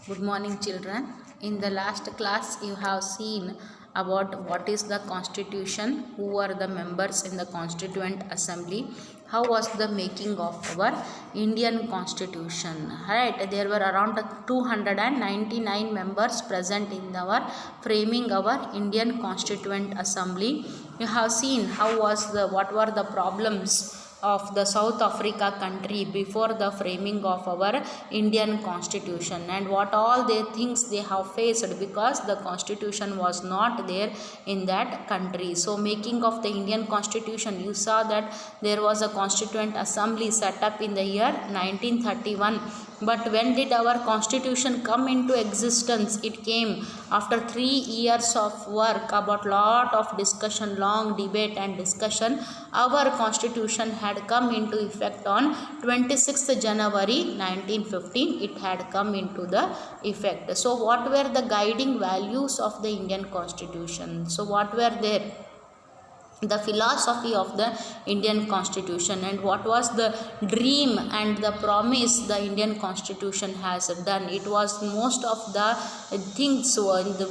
Good morning, children. In the last class, you have seen about what is the constitution, who are the members in the constituent assembly, how was the making of our Indian constitution. Right, there were around 299 members present in our framing our Indian constituent assembly. You have seen what were the problems of the South Africa country before the framing of our Indian constitution, and what all the things they have faced because the constitution was not there in that country. So making of the Indian constitution, you saw that there was a constituent assembly set up in the year 1931. But when did our constitution come into existence? It came after 3 years of work, about lot of discussion, long debate and discussion. Our constitution had come into effect on 26th January 1915. It had come into the effect. So what were the guiding values of the Indian constitution? So what were there? The philosophy of the Indian constitution, and what was the dream and the promise the Indian constitution has done. It was most of the things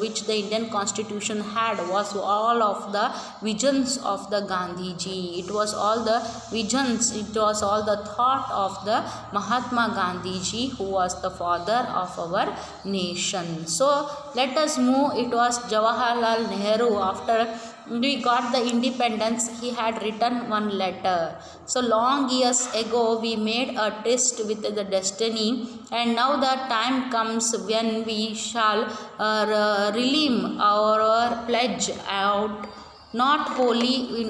which the Indian constitution had was all of the visions of the Gandhiji. It was all the visions, it was all the thought of the Mahatma Gandhiji, who was the father of our nation. So let us move. It was Jawaharlal Nehru. After we got the independence, he had written one letter. So long years ago we made a tryst with the destiny, and now the time comes when we shall redeem our pledge out, not wholly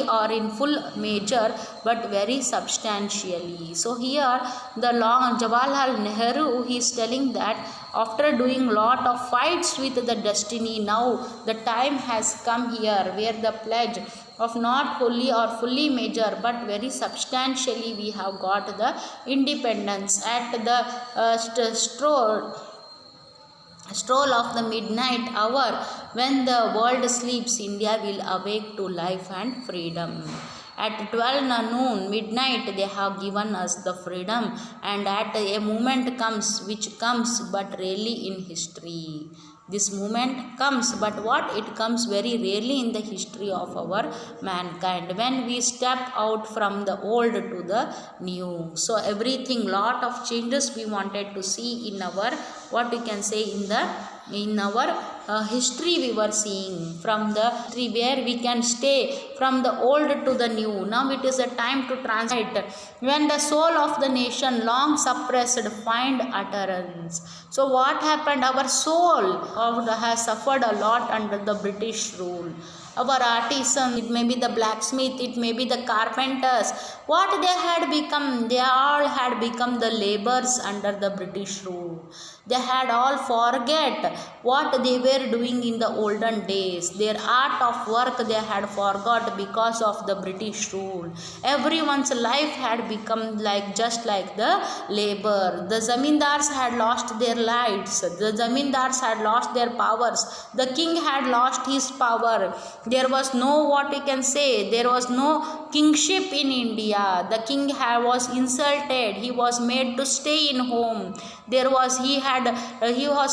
or in full measure, but very substantially. So here the long Jawaharlal Nehru, he is telling that after doing lot of fights with the destiny, now the time has come here where the pledge of not wholly or fully measure but very substantially we have got the independence. At the stroll of the midnight hour, when the world sleeps, India will awake to life and freedom. At 12 noon, midnight, they have given us the freedom, and at a moment comes which comes but rarely in history. This moment comes, but what? It comes very rarely in the history of our mankind, when we step out from the old to the new. So everything, lot of changes we wanted to see in our, what we can say, in our history we were seeing, from the history where we can stay from the old to the new. Now it is a time to transit, when the soul of the nation long suppressed find utterance. So what happened? Our soul has suffered a lot under the British rule. Our artisans, it may be the blacksmith, it may be the carpenters, what they had become, they all had become the laborers under the British rule. They had all forget what they were doing in the olden days. Their art of work they had forgot because of the British rule. Everyone's life had become just like the labor. The zamindars had lost their lives. The zamindars had lost their powers. The king had lost his power. There was no, what we can say, there was no kingship in India. The king was insulted. He was made to stay in home. He was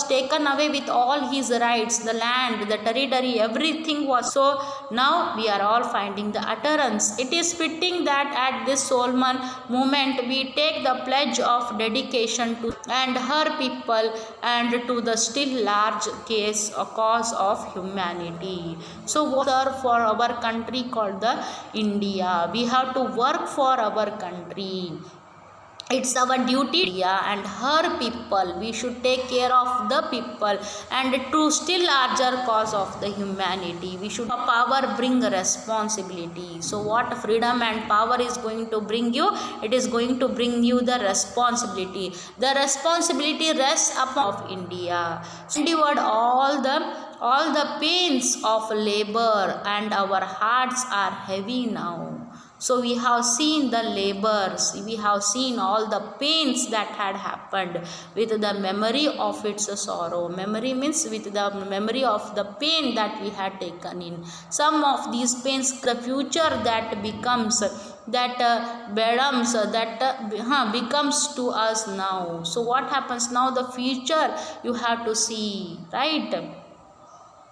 taken away with all his rights, the land, the territory, everything was. So now we are all finding the utterance. It is fitting that at this Solman moment we take the pledge of dedication to and her people and to the still large cause of humanity. So what serve for our country called the India. We have to work for our country. It's our duty, and her people. We should take care of the people and to still larger cause of the humanity. We should power bring responsibility. So what freedom and power is going to bring you? It is going to bring you the responsibility. The responsibility rests upon India. So endured all the pains of labor, and our hearts are heavy now. So we have seen the labors, we have seen all the pains that had happened with the memory of its sorrow. Memory means with the memory of the pain that we had taken in. Some of these pains, the future that becomes that becomes becomes to us now. So what happens now? The future you have to see, right?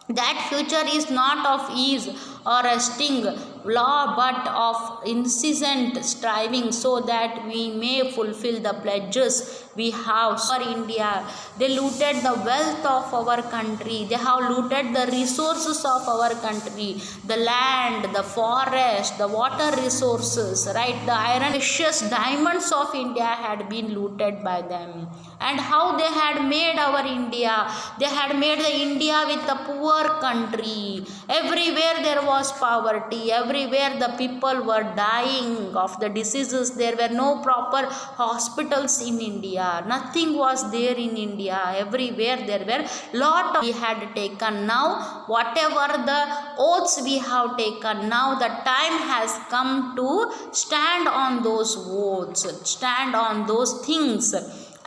That future is not of ease or a sting law, but of incessant striving, so that we may fulfill the pledges we have for India. They looted the wealth of our country, they have looted the resources of our country, the land, the forest, the water resources, right? The iron, precious diamonds of India had been looted by them. And how they had made our India? They had made the India with a poor country. Everywhere there was poverty, everywhere the people were dying of the diseases. There were no proper hospitals in India. Nothing was there in India. Everywhere there were lot of we had taken. Now whatever the oaths we have taken, now the time has come to stand on those oaths, stand on those things.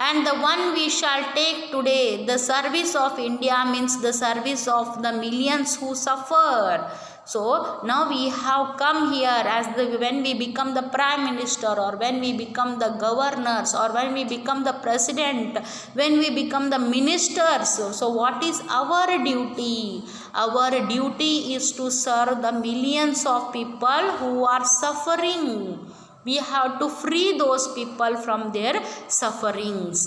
And the one we shall take today, the service of India, means the service of the millions who suffer. So now we have come here as when we become the prime minister, or when we become the governors, or when we become the president, when we become the ministers. So what is our duty? Our duty is to serve the millions of people who are suffering. We have to free those people from their sufferings.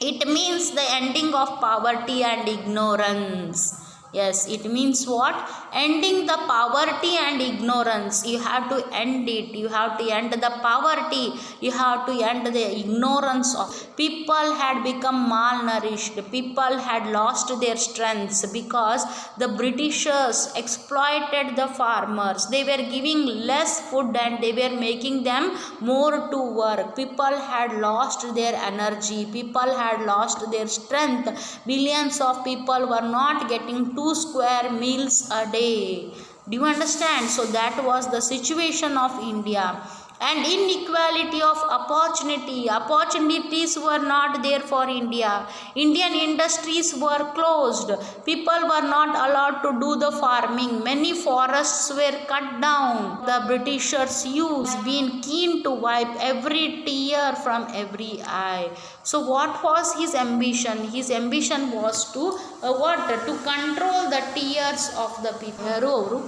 It means the ending of poverty and ignorance. Yes, it means what? Ending the poverty and ignorance. You have to end it. You have to end the poverty. You have to end the ignorance of people had become malnourished. People had lost their strengths because the Britishers exploited the farmers. They were giving less food and they were making them more to work. People had lost their energy. People had lost their strength. Billions of people were not getting 2 square meals a day. Do you understand? So that was the situation of India. And inequality of opportunities were not there for India. Indian industries were closed. People were not allowed to do the farming. Many forests were cut down. The Britishers used been keen to wipe every tear from every eye. So what was his ambition? His ambition was to to control the tears of the people.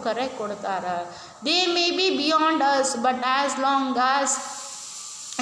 They may be beyond us, but as long as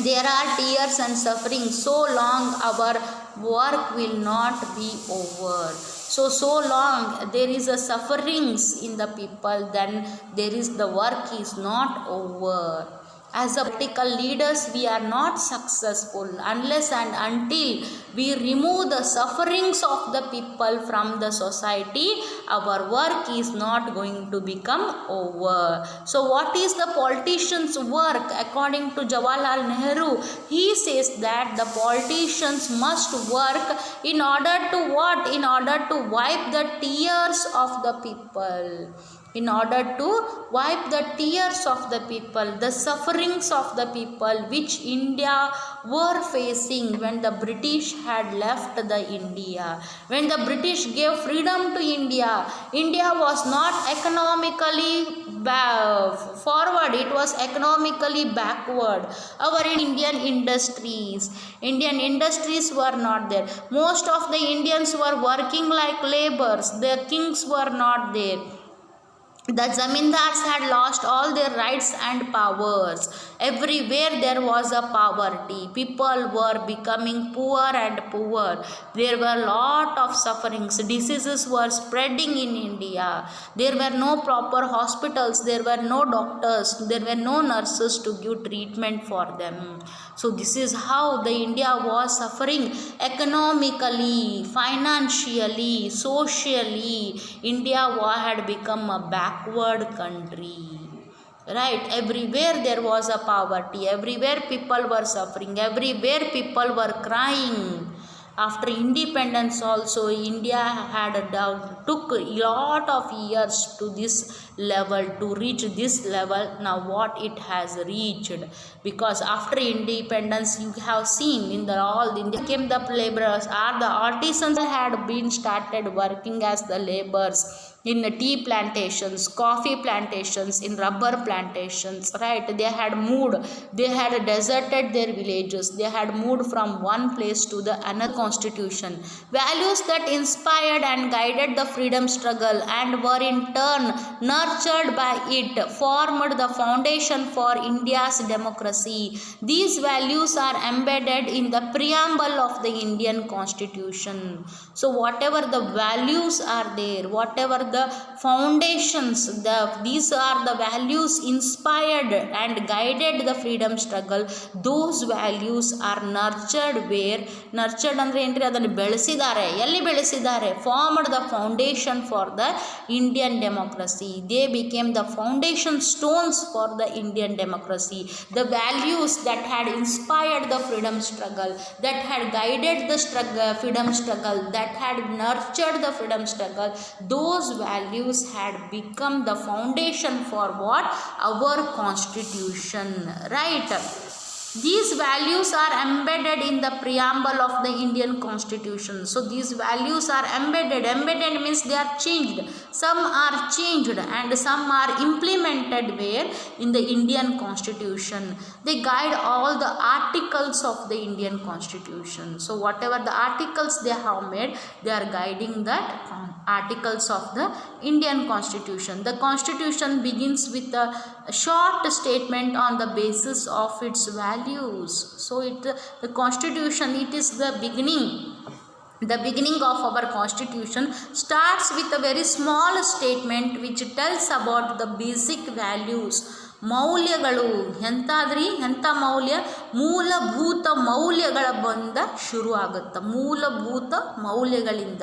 there are tears and suffering, so long our work will not be over. So long there is a sufferings in the people, then there is the work is not over. As a political leaders, we are not successful unless and until we remove the sufferings of the people from the society. Our work is not going to become over. So what is the politician's work? According to Jawaharlal Nehru, he says that the politicians must work in order to what? In order to wipe the tears of the people. In order to wipe the tears of the people, the sufferings of the people which India were facing when the British had left the India. When the British gave freedom to India, India was not economically forward, it was economically backward. Our Indian industries were not there. Most of the Indians were working like laborers. The kings were not there. The zamindars had lost all their rights and powers. Everywhere there was a poverty. People were becoming poor and poor. There were a lot of sufferings. Diseases were spreading in India. There were no proper hospitals. There were no doctors. There were no nurses to give treatment for them. So this is how the India was suffering economically, financially, socially. India had become a backward country. Right? Everywhere there was a poverty. Everywhere people were suffering. Everywhere people were crying. After independence also, India had took a lot of years to this level, to reach this level. Now what it has reached, because after independence you have seen in the all India came the laborers, or the artisans had been started working as the laborers. in tea plantations, coffee plantations, in rubber plantations, right? They had moved, they had deserted their villages, they had moved from one place to the another. Constitution, values that inspired and guided the freedom struggle and were in turn nurtured by it, formed the foundation for India's democracy. These values are embedded in the preamble of the Indian Constitution. So whatever the values are there, whatever the foundations, these are the values inspired and guided the freedom struggle. Those values are nurtured where, nurtured ಅಂದ್ರೆ ಏನ್ರಿ, ಅದನ್ನು ಬೆಳೆಸಿದ್ದಾರೆ. ಎಲ್ಲಿ ಬೆಳೆಸಿದ್ದಾರೆ? Formed the foundation for the Indian democracy. They became the foundation stones for the Indian democracy. The values that had inspired the freedom struggle, that had guided the freedom struggle, that had nurtured the freedom struggle, those values had become the foundation for what? Our constitution, right? These values are embedded in the preamble of the Indian Constitution. So these values are embedded. Embedded means they are changed. Some are changed and some are implemented where? In the Indian Constitution. They guide all the articles of the Indian Constitution. So whatever the articles they have made, they are guiding that articles of the Indian Constitution. The Constitution begins with a short statement on the basis of its values. So the Constitution, it is the beginning. The beginning of our Constitution starts with a very small statement which tells about the basic values. ಮೌಲ್ಯಗಳು ಎಂತಾದ್ರಿ, ಎಂಥ ಮೌಲ್ಯ? ಮೂಲಭೂತ ಮೌಲ್ಯಗಳ ಬಂದ ಶುರು ಆಗುತ್ತೆ, ಮೂಲಭೂತ ಮೌಲ್ಯಗಳಿಂದ.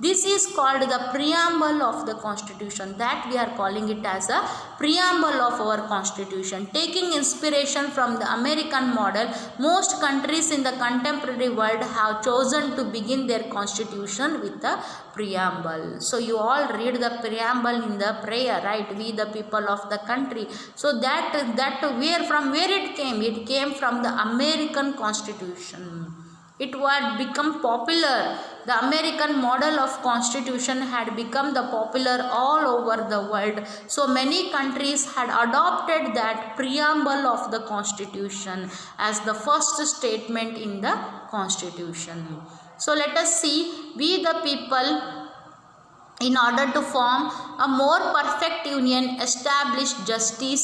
This is called the preamble of the Constitution, that we are calling it as a preamble of our Constitution. Taking inspiration from the American model, most countries in the contemporary world have chosen to begin their Constitution with a preamble. So you all read the preamble in the prayer, right? We the people of the country. So that where, from where it came? It came from the American Constitution. It had become popular. The American model of constitution had become the popular all over the world. So many countries had adopted that preamble of the Constitution as the first statement in the Constitution. So let us see, we the people, in order to form a more perfect union, establish justice,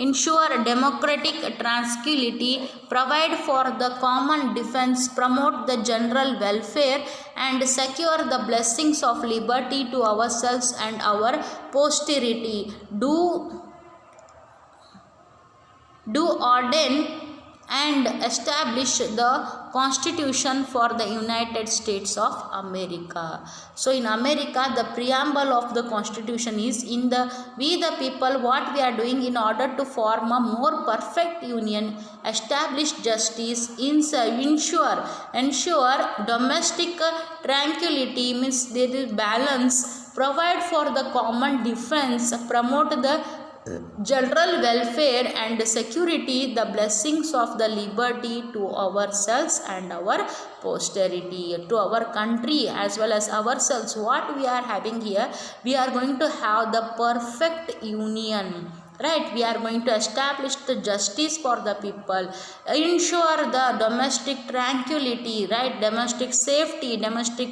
ensure democratic tranquility, provide for the common defense, promote the general welfare, and secure the blessings of liberty to ourselves and our posterity. Do ordain and establish the Constitution for the United States of America. So in America, the preamble of the Constitution is, in the we the people, what we are doing in order to form a more perfect union, establish justice, ensure domestic tranquility, means there is balance, provide for the common defense, promote the general welfare and security, the blessings of the liberty to ourselves and our posterity, to our country as well as ourselves. What we are having here, we are going to have the perfect union, right? We are going to establish the justice for the people, ensure the domestic tranquility, right? Domestic safety, domestic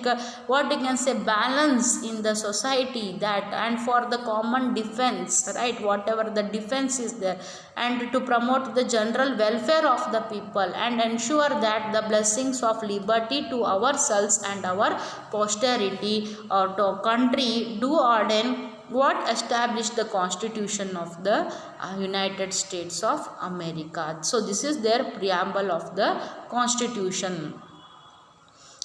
what you can say, balance in the society, that, and for the common defense, right? Whatever the defense is there, and to promote the general welfare of the people, and ensure that the blessings of liberty to ourselves and our posterity or to country. Do ordain what? Establish the Constitution of the United States of America. So this is their preamble of the Constitution.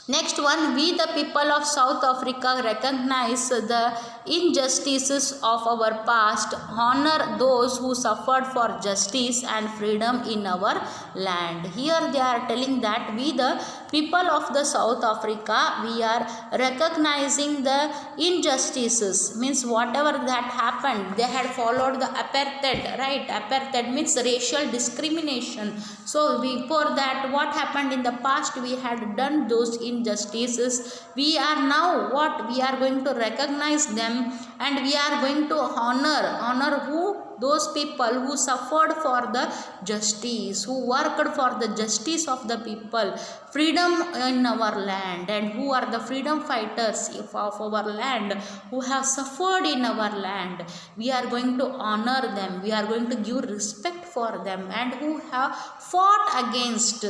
Next one, we the people of South Africa recognize the injustices of our past, honor those who suffered for justice and freedom in our land. Here they are telling that we the people of the South Africa, we are recognizing the injustices, means whatever that happened, they had followed the apartheid, right? Apartheid means racial discrimination. So before that, what happened in the past, we had done those injustices, we are now what? We are going to recognize them, and we are going to honor who? Those people who suffered for the justice, who worked for the justice of the people, freedom in our land, and who are the freedom fighters of our land, who have suffered in our land. We are going to honor them, we are going to give respect for them, and who have fought against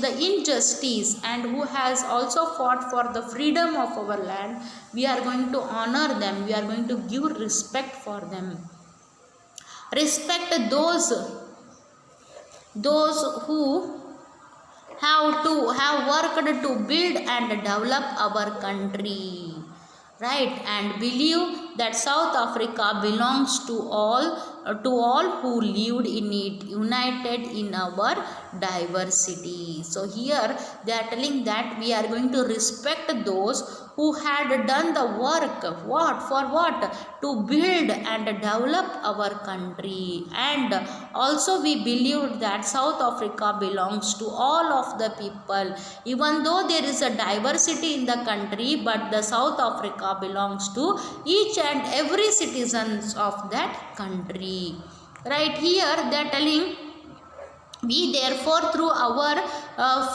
the injustice, and who has also fought for the freedom of our land. We are going to honor them, we are going to give respect for them. Respect those who have worked to build and develop our country, right? And believe that South Africa belongs to all who lived in it, united in our diversity. So here they are telling that we are going to respect those who had done the work. What? To build and develop our country. And also we believed that South Africa belongs to all of the people. Even though there is a diversity in the country, but the South Africa belongs to each and every citizens of that country. Right, here they are telling, we therefore through our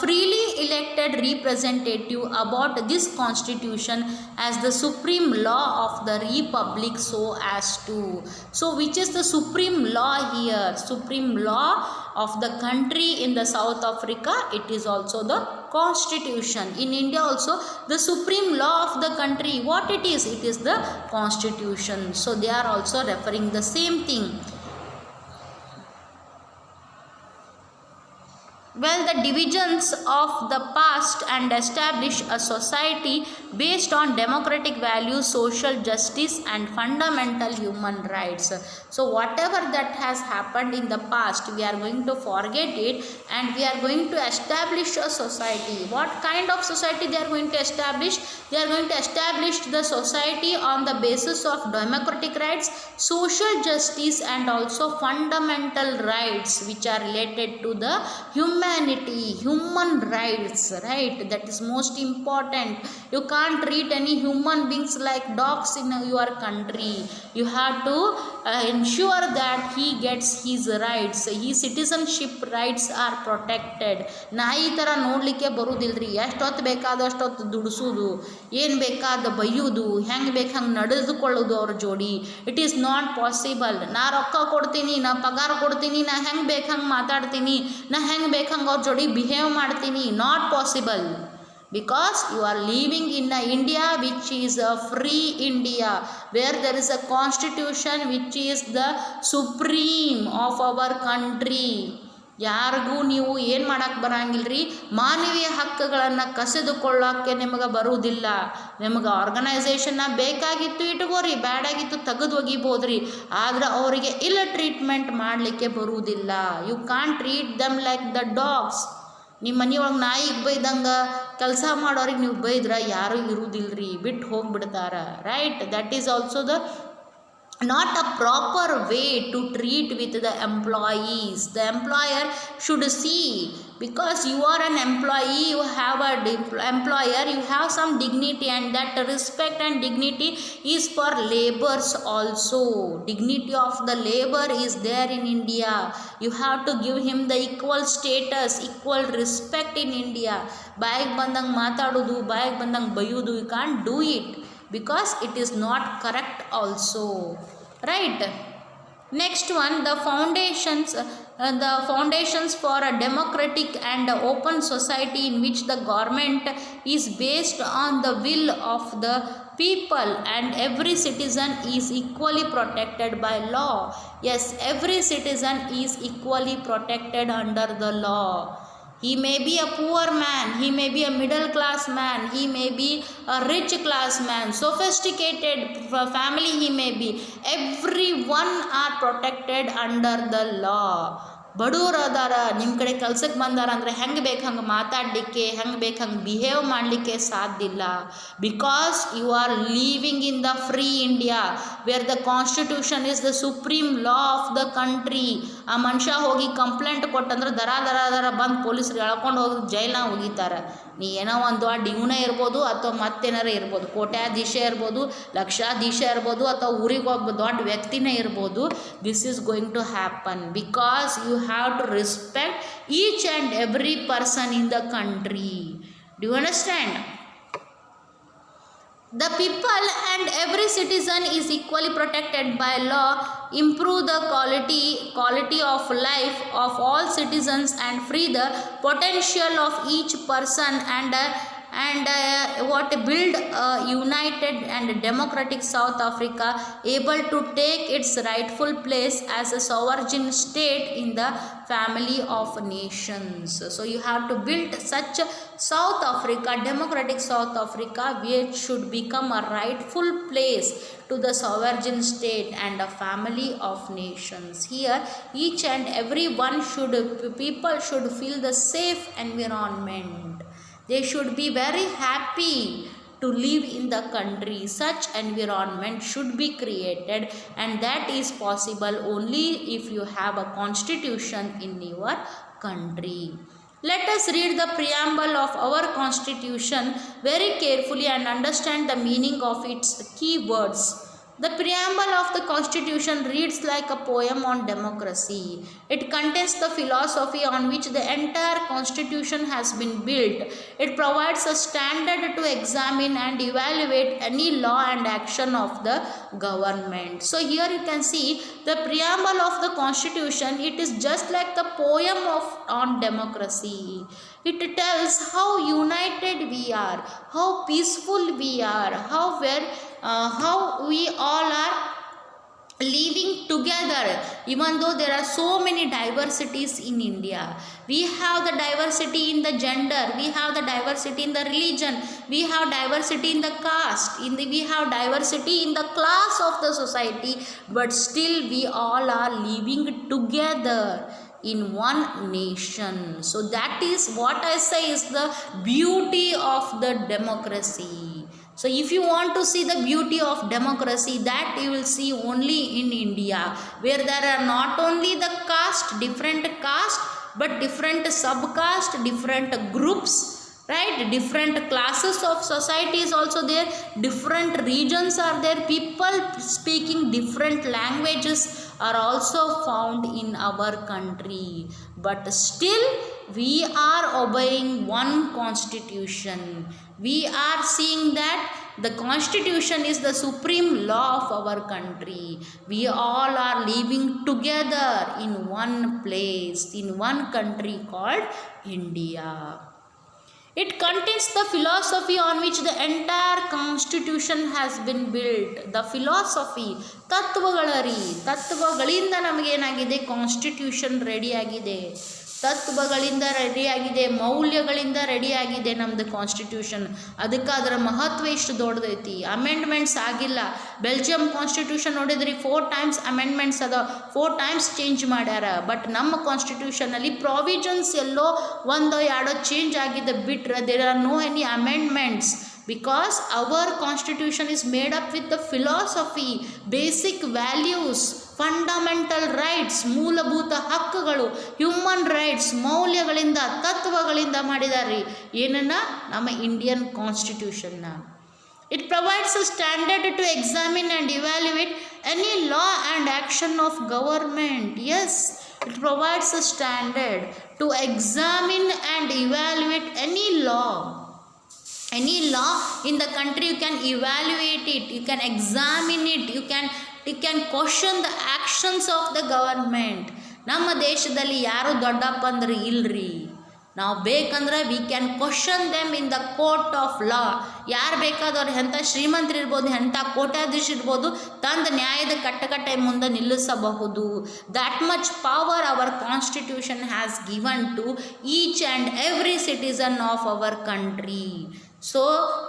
freely elected representative about this constitution as the supreme law of the republic, so as to. So which is the supreme law here? Supreme law of the country in the South Africa, it is also the constitution. In India also the supreme law of the country, what it is? It is the constitution. So they are also referring the same thing. Well, the divisions of the past and establish a society based on democratic values, social justice and fundamental human rights. So whatever that has happened in the past, we are going to forget it, and we are going to establish a society. What kind of society they are going to establish? They are going to establish the society on the basis of democratic rights, social justice and also fundamental rights which are related to the human rights, right? That is most important. You can't treat any human beings like dogs in your country. You have to ensure that he gets his rights, his citizenship rights are protected. ನಾಯಿ ಥರ ನೋಡಲಿಕ್ಕೆ ಬರುವುದಿಲ್ಲರಿ, ಎಷ್ಟೊತ್ತು ಬೇಕಾದೋ ಅಷ್ಟೊತ್ತು ದುಡಿಸೋದು, ಏನು ಬೇಕಾದ ಬೈಯೋದು, ಹೆಂಗೆ ಬೇಕು ಹಂಗೆ ನಡೆದುಕೊಳ್ಳೋದು ಅವ್ರ ಜೋಡಿ. It is not possible. ನಾ ರೊಕ್ಕ ಕೊಡ್ತೀನಿ, ನಾ ಪಗಾರ ಕೊಡ್ತೀನಿ, ನಾ ಹೆಂಗೆ ಬೇಕು ಹಂಗೆ ಮಾತಾಡ್ತೀನಿ, ನಾ ಹೆಂಗೆ ಬೇಕು ಹಂಗೆ ಅವ್ರ ಜೋಡಿ ಬಿಹೇವ್ ಮಾಡ್ತೀನಿ. Not possible. Because you are living in a India which is a free India, where there is a constitution which is the supreme of our country. ಯಾರಿಗೂ ನೀವು ಏನು ಮಾಡಕ್ಕೆ ಬರಂಗಿಲ್ಲರಿ, ಮಾನವೀಯ ಹಕ್ಕುಗಳನ್ನು ಕಸಿದುಕೊಳ್ಳೋಕ್ಕೆ ನಿಮಗೆ ಬರುವುದಿಲ್ಲ. ನಿಮಗೆ ಆರ್ಗನೈಸೇಷನ್ನ ಬೇಕಾಗಿತ್ತು ಇಟ್ಕೋರಿ, ಬ್ಯಾಡಾಗಿತ್ತು ತೆಗೆದು ಒಗಿಬೋದ್ರಿ, ಆದರೆ ಅವರಿಗೆ ಇಲ್ಲ ಟ್ರೀಟ್ಮೆಂಟ್ ಮಾಡಲಿಕ್ಕೆ ಬರುವುದಿಲ್ಲ. You can't treat them like the dogs. ನಿಮ್ಮ ಮನೆಯೊಳಗೆ ನಾಯಿಗೆ ಬೈದಂಗೆ ಕೆಲಸ ಮಾಡೋರಿಗೆ ನೀವು ಬೈದ್ರೆ ಯಾರೂ ಇರುವುದಿಲ್ಲರಿ, ಬಿಟ್ಟು ಹೋಗಿಬಿಡ್ತಾರೆ, right? That is also the not a proper way to treat with the employees. The employer should see, because you are an employee, you have a employer, you have some dignity, and that respect and dignity is for labors also. Dignity of the labor is there in India. You have to give him the equal status, equal respect in India. ಬಾಯಿಗೆ ಬಂದಂಗೆ ಮಾತಾಡೋದು, ಬಾಯಿಗೆ ಬಂದಂಗೆ ಬೈಯೋದು, you can't do it, because it is not correct also, right? Next one, the foundations for a democratic and open society in which the government is based on the will of the people and every citizen is equally protected by law. Yes, every citizen is equally protected under the law. He may be a poor man, he may be a middle class man, he may be a rich class man, sophisticated family he may be. Everyone are protected under the law. ಬಡವ್ರು ಅದಾರ, ನಿಮ್ಮ ಕಡೆ ಕೆಲ್ಸಕ್ಕೆ ಬಂದಾರ ಅಂದರೆ ಹೆಂಗೆ ಬೇಕು ಹಂಗೆ ಮಾತಾಡಲಿಕ್ಕೆ, ಹೆಂಗೆ ಬೇಕು ಹಂಗೆ ಬಿಹೇವ್ ಮಾಡಲಿಕ್ಕೆ ಸಾಧ್ಯ ಇಲ್ಲ. Because you are living in the free India where the constitution is the supreme law of the country. ಆ ಮನುಷ್ಯ ಹೋಗಿ ಕಂಪ್ಲೇಂಟ್ ಕೊಟ್ಟಂದ್ರೆ ದರ ಬಂದು ಪೊಲೀಸರು ಎಳ್ಕೊಂಡು ಹೋಗಿ ಜೈಲ್ನಾಗ ಹೋಗಿತಾರೆ. ನೀ ಏನೋ ಒಂದು ದೊಡ್ಡ ಇವನೇ ಇರ್ಬೋದು ಅಥವಾ ಮತ್ತೇನಾರ ಇರ್ಬೋದು, ಕೋಟ್ಯಾಧೀಶ ಇರ್ಬೋದು, ಲಕ್ಷಾಧೀಶ ಇರ್ಬೋದು, ಅಥವಾ ಊರಿಗೆ ಒಬ್ಬ ದೊಡ್ಡ ವ್ಯಕ್ತಿನೇ ಇರ್ಬೋದು. This is going to happen because you have to respect each and every person in the country. Do you understand? The people and every citizen is equally protected by law. Improve the quality of life of all citizens and free the potential of each person and build a united and democratic South Africa able to take its rightful place as a sovereign state in the family of nations. So you have to build such South Africa, democratic South Africa, which should become a rightful place to the sovereign state and a family of nations. Here each and every one people should feel the safe environment. They should be very happy to live in the country. Such environment should be created, and that is possible only if you have a constitution in your country. Let us read the preamble of our constitution very carefully and understand the meaning of its key words. The preamble of the constitution reads like a poem on democracy. It contains the philosophy on which the entire constitution has been built. It provides a standard to examine and evaluate any law and action of the government. So here you can see the preamble of the constitution. It is just like the poem on democracy. It tells how united we are, how peaceful we are, how we all are living together. Even though there are so many diversities in India, we have the diversity in the gender, we have the diversity in the religion, we have diversity in the caste, we have diversity in the class of the society, but still we all are living together in one nation. So that is what I say is the beauty of the democracy. So if you want to see the beauty of democracy, that you will see only in India, where there are not only the different caste, but different subcaste, different groups, right? Different classes of society is also there, different regions are there, people speaking different languages are also found in our country, but still we are obeying one constitution. We are seeing that the constitution is the supreme law of our country. We all are living together in one place, in one country called India. It contains the philosophy on which the entire constitution has been built. The philosophy, ತತ್ವಗಳಿಂದ ನಮಗೇನಾಗಿದೆ, constitution ready ಆಗಿದೆ. ತತ್ವಗಳಿಂದ ರೆಡಿಯಾಗಿದೆ, ಮೌಲ್ಯಗಳಿಂದ ರೆಡಿಯಾಗಿದೆ ನಮ್ಮದು constitution. ಅದಕ್ಕೆ ಅದರ ಮಹತ್ವ ಇಷ್ಟು ದೊಡ್ಡದೈತಿ. ಅಮೆಂಡ್ಮೆಂಟ್ಸ್ ಆಗಿಲ್ಲ. ಬೆಲ್ಜಿಯಂ ಕಾನ್ಸ್ಟಿಟ್ಯೂಷನ್ ನೋಡಿದ್ರಿ 4 times ಅಮೆಂಡ್ಮೆಂಟ್ಸ್ ಅದ, 4 times ಚೇಂಜ್ ಮಾಡ್ಯಾರ. ಬಟ್ ನಮ್ಮ ಕಾನ್ಸ್ಟಿಟ್ಯೂಷನಲ್ಲಿ ಪ್ರಾವಿಷನ್ಸ್ ಎಲ್ಲೋ ಒಂದೋ ಎರಡೋ ಚೇಂಜ್ ಆಗಿದ್ದ ಬಿಟ್ರೆ there are no any amendments. Because our constitution is made up with the philosophy, basic values, fundamental rights, ಮೂಲಭೂತ ಹಕ್ಕುಗಳು, ಹ್ಯೂಮನ್ ರೈಟ್ಸ್, ಮೌಲ್ಯಗಳಿಂದ ತತ್ವಗಳಿಂದ ಮಾಡಿದಾರೆ ಏನನ್ನ ನಮ್ಮ Indian ಕಾನ್ಸ್ಟಿಟ್ಯೂಷನ್ನ. It provides a standard to examine and evaluate any law and action of government. Yes, it provides a standard to examine and evaluate any law. Any law in the country, you can evaluate it, you can examine it, you can question the actions of the government. ನಮ್ಮ ದೇಶದಲ್ಲಿ ಯಾರು ದೊಡ್ಡಪ್ಪ ಅಂದ್ರೆ ಇಲ್ರಿ. ನಾವು ಬೇಕಂದ್ರೆ we can question them in the court of law. ಯಾರು ಬೇಕಾದವ್ರು ಎಂಥ ಶ್ರೀಮಂತರಿರ್ಬೋದು, ಎಂಥ ಕೋಟ್ಯಾಧೀಶ ಇರ್ಬೋದು, ತಂದು ನ್ಯಾಯದ ಕಟ್ಟಕಟ್ಟೆ ಮುಂದೆ ನಿಲ್ಲಿಸಬಹುದು. That much power our constitution has given to each and every citizen of our country. So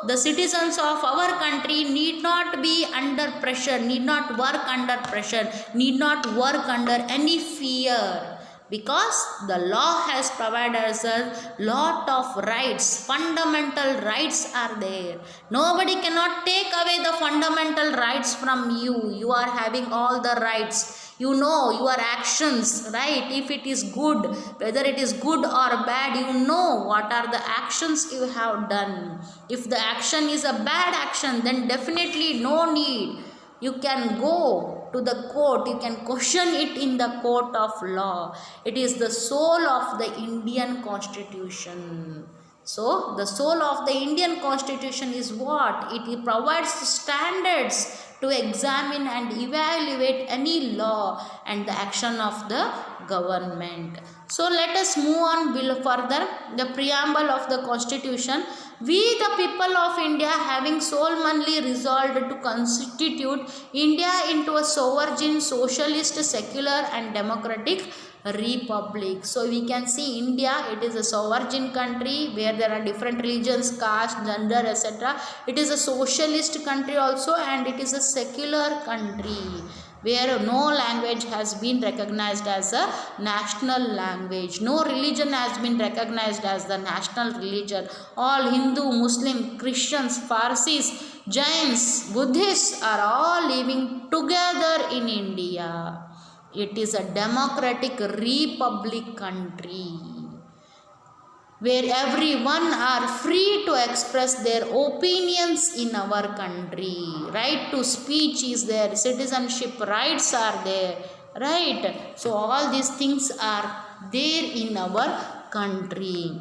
the citizens of our country need not be under pressure, need not work under pressure, need not work under any fear, because the law has provided us a lot of rights. Fundamental rights are there. Nobody cannot take away the fundamental rights from you. You are having all the rights. You know your actions, right? If it is good, whether it is good or bad, you know what are the actions you have done. If the action is a bad action, then definitely no need. You can go to the court, you can question it in the court of law. It is the soul of the Indian Constitution. So, the soul of the Indian Constitution is what? It provides standards to examine and evaluate any law and the action of the government. So, let us move on further. The preamble of the Constitution. We, the people of India, having solemnly resolved to constitute India into a sovereign, socialist, secular, and democratic republic. So we can see India, it is a sovereign country where there are different religions, caste, gender, etc. It is a socialist country also, and it is a secular country where no language has been recognized as a national language. No religion has been recognized as the national religion. All Hindu, Muslim, Christians, Parsis, Jains, Buddhists are all living together in India. It is a democratic republic country where everyone are free to express their opinions in our country. Right to speech is there, citizenship rights are there, right? So all these things are there in our country.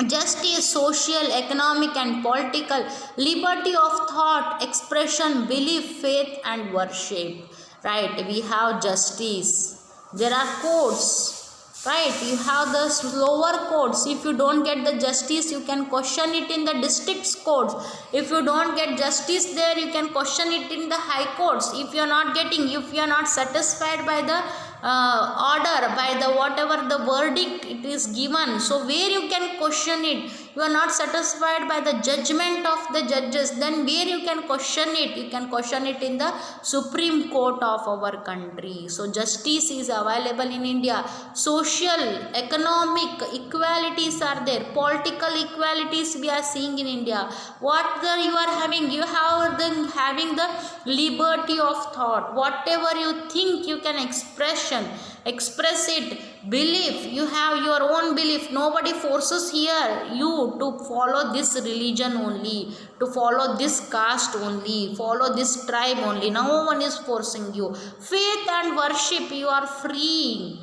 Justice, social, economic and political, liberty of thought, expression, belief, faith and worship. Right, we have justice. There are courts, right? You have the lower courts. If you don't get the justice, you can question it in the district courts. If you don't get justice there, you can question it in the high courts. If you are not getting, if you are not satisfied by the order, by the whatever the verdict it is given, so where you can question it, you are not satisfied by the judgment of the judges, then where you can question it, you can question it in the Supreme Court of our country. So justice is available in India. Social, economic equalities are there, political equalities we are seeing in India. What you are having, you have having the liberty of thought. Whatever you think, you can express it. Belief, you have your own belief. Nobody forces here you to follow this religion only, to follow this caste only, follow this tribe only. No one is forcing you. Faith and worship, you are free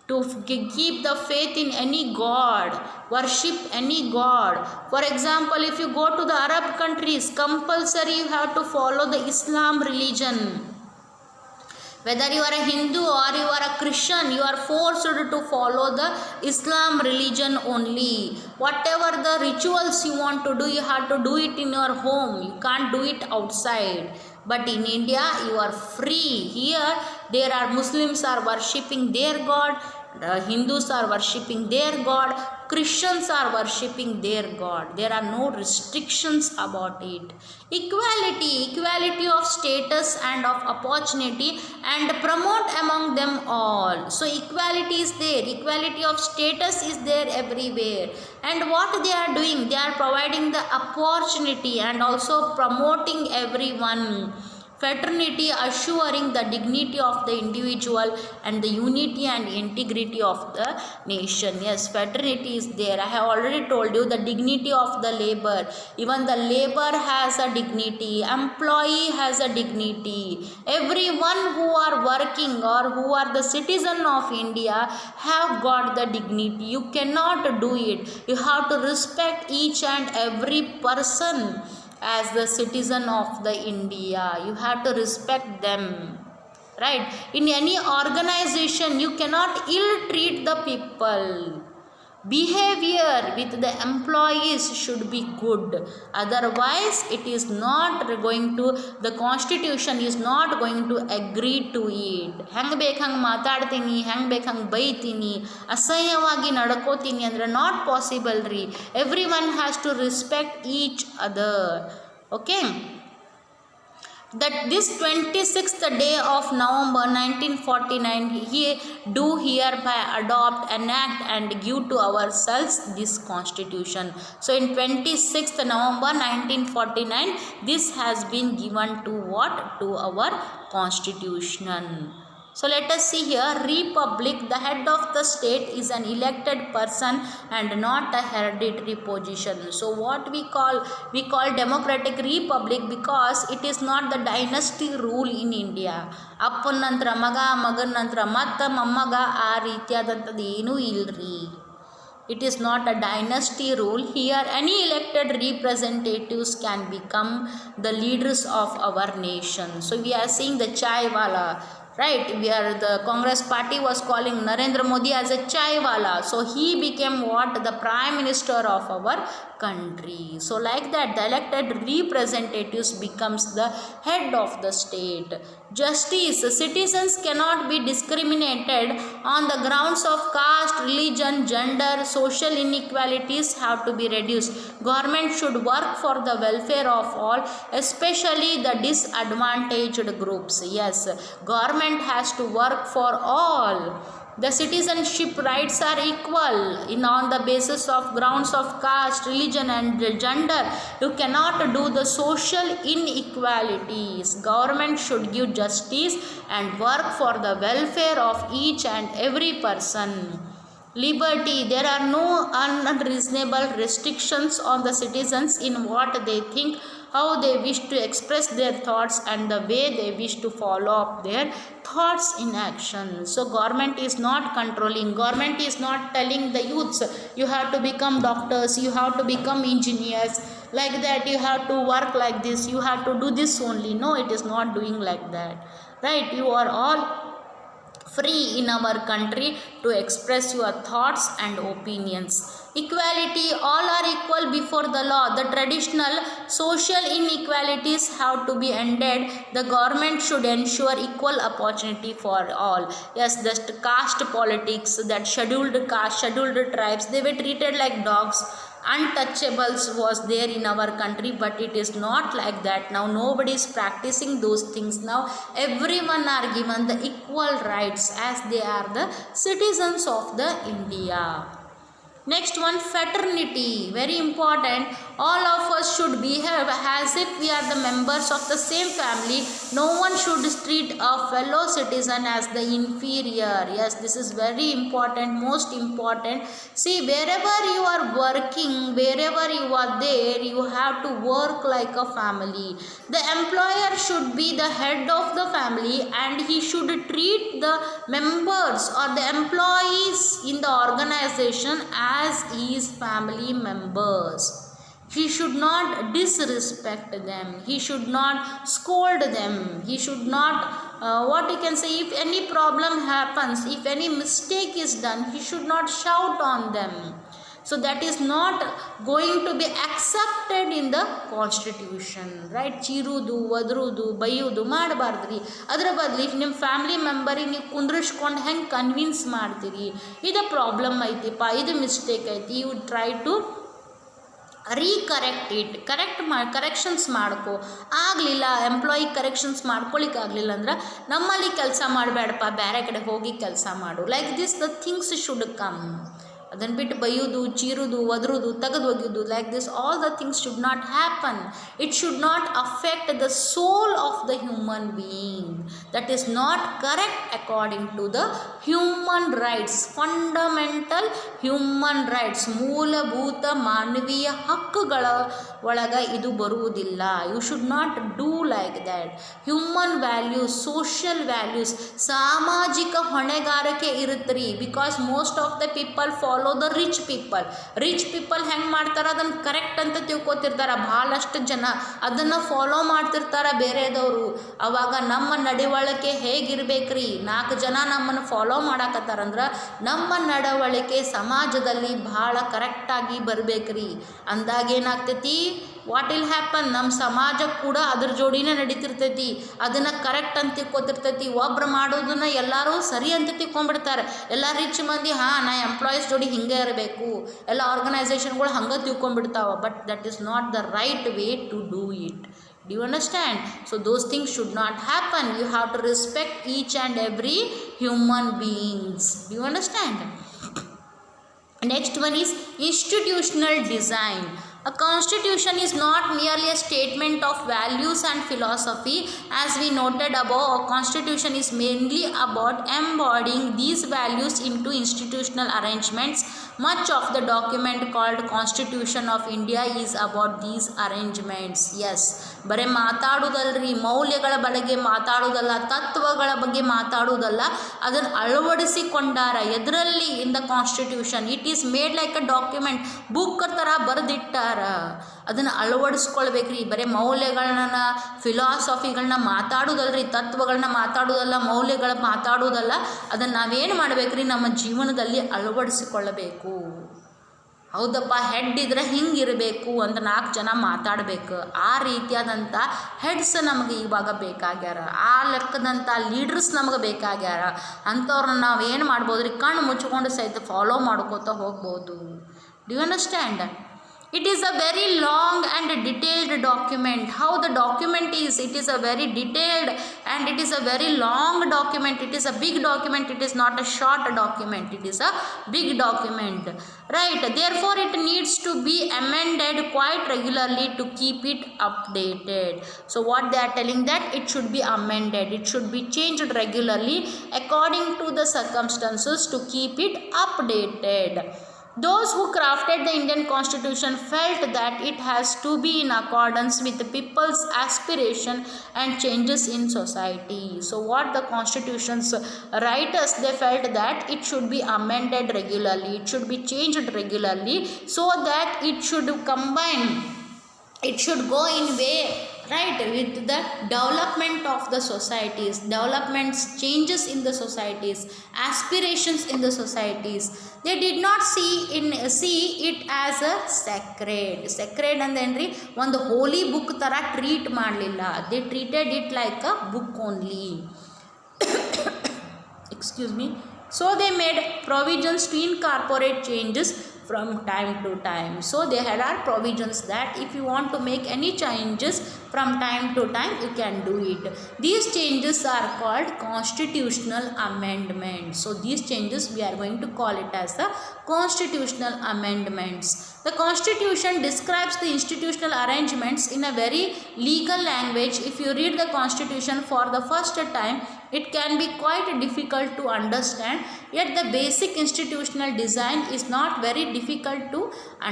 to keep the faith in any god, worship any god. For example, if you go to the Arab countries, compulsory you have to follow the Islam religion. Whether you are a Hindu or you are a Christian, you are forced to follow the Islam religion only. Whatever the rituals you want to do, you have to do it in your home. You can't do it outside. But in India, you are free. Here, there are Muslims are worshipping their God, Hindus are worshipping their God, Christians are worshipping their God. There are no restrictions about it. Equality of status and of opportunity, and promote among them all. So equality is there, equality of status is there everywhere. And what they are doing, they are providing the opportunity and also promoting everyone. Fraternity, assuring the dignity of the individual and the unity and integrity of the nation. Yes, fraternity is there. I have already told you the dignity of the labor. Even the labor has a dignity. Employee has a dignity. Everyone who are working or who are the citizen of India have got the dignity. You cannot do it. You have to respect each and every person as the citizen of the India. You have to respect them, right? In any organization, you cannot ill treat the people. Behavior with the employees should be good. Otherwise, it is not going to, the constitution is not going to agree to it. ಹೆಂಗೆ ಬೇಕು ಹಂಗೆ ಮಾತಾಡ್ತೀನಿ, ಹೆಂಗೆ ಬೇಕು ಹಂಗೆ ಬೈತೀನಿ, ಅಸಹ್ಯವಾಗಿ ನಡ್ಕೋತೀನಿ ಅಂದರೆ ನಾಟ್ ಪಾಸಿಬಲ್ ರೀ. Every one has to respect each other. Okay, that this 26th day of November 1949 he do hereby adopt, enact and give to ourselves this constitution. So in 26th November 1949 this has been given to what? To our constitution. So let us see here, republic, the head of the state is an elected person and not a hereditary position. So what we call democratic republic because it is not the dynasty rule in India. ಅಪ್ಪನ ನಂತರ ಮಗ, ಮಗನ ನಂತರ ಮತ್ತೆ ಮೊಮ್ಮಗ, ಆ ರೀತಿಯಾದಂಥದ್ದು ಏನೂ ಇಲ್ಲರಿ. It is not a dynasty rule. Here any elected representatives can become the leaders of our nation. So we are seeing the chai wala, right? The Congress party was calling Narendra Modi as a chai wala. So he became what? The prime minister of our country. So like that, the elected representatives becomes the head of the state. Justice, citizens cannot be discriminated on the grounds of caste, religion, gender. Social inequalities have to be reduced. Government should work for the welfare of all, especially the disadvantaged groups. Yes, government has to work for all. The citizenship rights are equal on the basis of grounds of caste, religion and gender. You cannot do the social inequalities. Government should give justice and work for the welfare of each and every person. Liberty, there are no unreasonable restrictions on the citizens in what they think, how they wish to express their thoughts and the way they wish to follow up their thoughts in action. So government is not controlling, government is not telling the youths you have to become doctors, you have to become engineers, like that you have to work like this, you have to do this only. No, it is not doing like that, right? You are all free in our country to express your thoughts and opinions. Equality, all are equal before the law. The traditional social inequalities have to be ended. The government should ensure equal opportunity for all. Yes, the caste politics, that scheduled caste, scheduled tribes, they were treated like dogs. Untouchables was there in our country, but it is not like that now. Nobody is practicing those things now. Everyone are given the equal rights as they are the citizens of the India. Next one, fraternity, very important. All of us should behave as if we are the members of the same family. No one should treat a fellow citizen as the inferior. Yes, this is very important, most important. See, wherever you are working, wherever you are there, you have to work like a family. The employer should be the head of the family and he should treat the members or the employees in the organization as his family members. He should not disrespect them, he should not scold them, he should not what you can say, if any problem happens, if any mistake is done, he should not shout on them. So that is not going to be accepted in the constitution, right? ಚೀರುದು, ಒದರುದು, ಬೈಯುವುದು ಮಾಡಬಾರ್ದ್ರಿ. ಅದರ ಬದಲು ನಿಮ್ಮ family ಮೆಂಬರಿಗೆ ನೀವು ಕುಂದ್ರಿಸ್ಕೊಂಡು ಹೆಂಗೆ convince ಮಾಡ್ತೀರಿ, ಇದು problem ಐತಿಪ್ಪ, ಇದು mistake ಐತಿ, you try to recorrect it, corrections ಮಾಡ್ಕೊ. ಆಗಲಿಲ್ಲ, ಎಂಪ್ಲಾಯಿ ಕರೆಕ್ಷನ್ಸ್ ಮಾಡ್ಕೊಳ್ಳಿಕ್ಕೆ ಆಗಲಿಲ್ಲ ಅಂದ್ರೆ ನಮ್ಮಲ್ಲಿ ಕೆಲಸ ಮಾಡಬೇಡಪ್ಪ, ಬೇರೆ ಕಡೆ ಹೋಗಿ ಕೆಲಸ ಮಾಡು. Like this the things should come. ಅದನ್ನು ಬಿಟ್ಟು ಬೈಯೋದು, ಚೀರೋದು, ಒದರೋದು, ತೆಗೆದು ಒಗೆಯೋದು, like this all the things should not happen. It should not affect the soul of the human being. That is not correct according to the human rights, fundamental human rights, ಮೂಲಭೂತ ಮಾನವೀಯ ಹಕ್ಕುಗಳ ಒಳಗೆ ಇದು ಬರುವುದಿಲ್ಲ. You should not do like that. Human values, social values, ಸಾಮಾಜಿಕ ಹೊಣೆಗಾರಿಕೆ ಇರುತ್ತೆ ರೀ. Because most of the people follow the rich people ಹೆಂಗೆ ಮಾಡ್ತಾರೆ ಅದನ್ನು ಕರೆಕ್ಟ್ ಅಂತ ತಿಳ್ಕೊತಿರ್ತಾರೆ. ಭಾಳಷ್ಟು ಜನ ಅದನ್ನು ಫಾಲೋ ಮಾಡ್ತಿರ್ತಾರೆ ಬೇರೆದವರು. ಅವಾಗ ನಮ್ಮ ನಡವಳಿಕೆ ಹೇಗಿರ್ಬೇಕ್ರಿ, 4 ಜನ ನಮ್ಮನ್ನು ಫಾಲೋ ಮಾಡಾಕತ್ತಾರಂದ್ರೆ ನಮ್ಮ ನಡವಳಿಕೆ ಸಮಾಜದಲ್ಲಿ ಭಾಳ ಕರೆಕ್ಟಾಗಿ ಬರಬೇಕ್ರಿ. ಅಂದಾಗ ಏನಾಗ್ತೈತಿ, ವಾಟ್ ವಿಲ್ ಹ್ಯಾಪನ್, ನಮ್ಮ ಸಮಾಜ ಕೂಡ ಅದ್ರ ಜೋಡಿನೇ ನಡೀತಿರ್ತೈತಿ. ಅದನ್ನು ಕರೆಕ್ಟ್ ಅಂತ ತಿಳ್ಕೊತಿರ್ತೈತಿ. ಒಬ್ರು ಮಾಡೋದನ್ನ ಎಲ್ಲರೂ ಸರಿ ಅಂತ ತಿಳ್ಕೊಂಡ್ಬಿಡ್ತಾರೆ. ಎಲ್ಲ ರಿಚ್ ಮಂದಿ ನಾ ಎಂಪ್ಲಾಯೀಸ್ ಜೋಡಿ ಹಿಂಗೆ ಇರಬೇಕು, ಎಲ್ಲ ಆರ್ಗನೈಸೇಷನ್ಗಳು ಹಂಗೆ ತಿಳ್ಕೊಂಡ್ಬಿಡ್ತಾವ. But that is not the right way to do it. Do you understand? So those things should not happen. You have to respect each and every human beings. Do you understand? Next one is institutional design. A constitution is not merely a statement of values and philosophy. As we noted above, a constitution is mainly about embodying these values into institutional arrangements. Much of the document called Constitution of India is about these arrangements. Yes, ಬರೀ ಮಾತಾಡೋದಲ್ರಿ, ಮೌಲ್ಯಗಳ ಬಗ್ಗೆ ಮಾತಾಡೋದಲ್ಲ, ತತ್ವಗಳ ಬಗ್ಗೆ ಮಾತಾಡೋದಲ್ಲ, ಅದನ್ನು ಅಳವಡಿಸಿಕೊಂಡಾರ ಎದರಲ್ಲಿ in the constitution. It is made like a document, book ಥರ ಬರೆದಿಟ್ಟಾರ. ಅದನ್ನು ಅಳವಡಿಸ್ಕೊಳ್ಬೇಕ್ರಿ. ಬರೀ ಮೌಲ್ಯಗಳನ್ನ, ಫಿಲಾಸಫಿಗಳನ್ನ ಮಾತಾಡೋದಲ್ರಿ, ತತ್ವಗಳನ್ನ ಮಾತಾಡೋದಲ್ಲ, ಮೌಲ್ಯಗಳ ಮಾತಾಡೋದಲ್ಲ. ಅದನ್ನು ನಾವೇನು ಮಾಡಬೇಕ್ರಿ, ನಮ್ಮ ಜೀವನದಲ್ಲಿ ಅಳವಡಿಸಿಕೊಳ್ಳಬೇಕು. ಹೌದಪ್ಪ, ಹೆಡ್ ಇದ್ರೆ ಹಿಂಗಿರಬೇಕು ಅಂತ 4 ಜನ ಮಾತಾಡಬೇಕು. ಆ ರೀತಿಯಾದಂಥ ಹೆಡ್ಸ್ ನಮಗೆ ಇವಾಗ ಬೇಕಾಗ್ಯಾರ. ಆ ಲೆಕ್ಕದಂಥ ಲೀಡರ್ಸ್ ನಮಗೆ ಬೇಕಾಗ್ಯಾರ. ಅಂಥವ್ರನ್ನ ನಾವು ಏನು ಮಾಡ್ಬೋದು ರೀ, ಕಣ್ಣು ಮುಚ್ಕೊಂಡು ಸಹಿತ ಫಾಲೋ ಮಾಡ್ಕೋತಾ ಹೋಗ್ಬೋದು. Do you understand? It is a very long and detailed document. How the document is, it is a very detailed and it is a very long document. It is a big document. It is not a short document. It is a big document. Right. Therefore, it needs to be amended quite regularly to keep it updated. So, what they are telling that it should be amended. It should be changed regularly according to the circumstances to keep it updated. Those who crafted the Indian Constitution felt that it has to be in accordance with the people's aspiration and changes in society. So what the Constitution's writers, they felt that it should be amended regularly, it should be changed regularly, so that it should combine, it should go in way, right, with the development of the societies, developments, changes in the societies, aspirations in the societies. They did not see it as a sacred ಅಂದೇನ್ರಿ, ಒಂದು ಹೋಲಿ book ಥರ treat ಮಾಡಲಿಲ್ಲ. They treated it like a book only. Excuse me. So they made provisions to incorporate changes from time to time. So they had our provisions that if you want to make any changes from time to time, you can do it. These changes are called constitutional amendments. So these changes we are going to call it as the constitutional amendments. The Constitution describes the institutional arrangements in a very legal language. If you read the Constitution for the first time, it can be quite difficult to understand, yet the basic institutional design is not very difficult to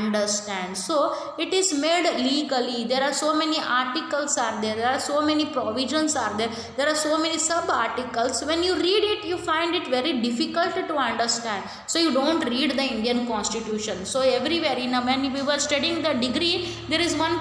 understand. So it is made legally. There are so many articles are there, there are so many provisions are there, there are so many sub articles. When you read it, you find it very difficult to understand, so you don't read the Indian Constitution. So everywhere when we were studying the degree, there is one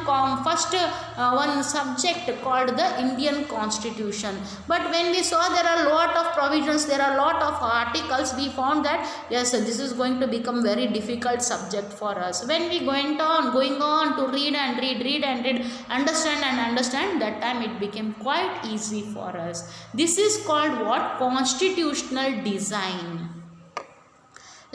subject called the Indian Constitution, but when we saw there are lot of provisions, there are lot of articles, we found that yes, this is going to become very difficult subject for us. When we going on to read and read, understand, that time it became quite easy for us. This is called what? Constitutional design.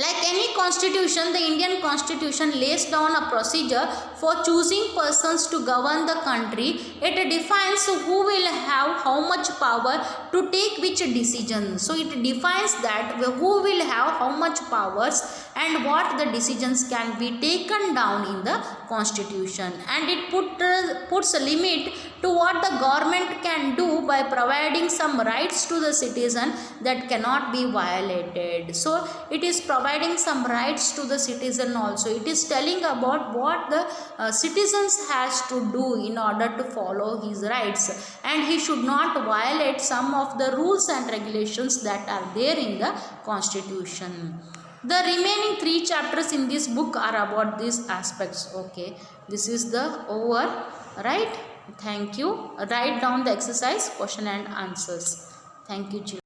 Like any constitution, the Indian Constitution lays down a procedure for choosing persons to govern the country. It defines who will have how much power to take which decisions. So it defines that who will have how much powers and what the decisions can be taken down in the Constitution. And it puts a limit to what the government can do by providing some rights to the citizen that cannot be violated. So it is providing some rights to the citizen also. It is telling about what the citizens has to do in order to follow his rights, and he should not violate some of the rules and regulations that are there in the Constitution. The remaining 3 chapters in this book are about these aspects. Okay, this is the over, right? Thank you. Write down the exercise, question and answers. Thank you, children.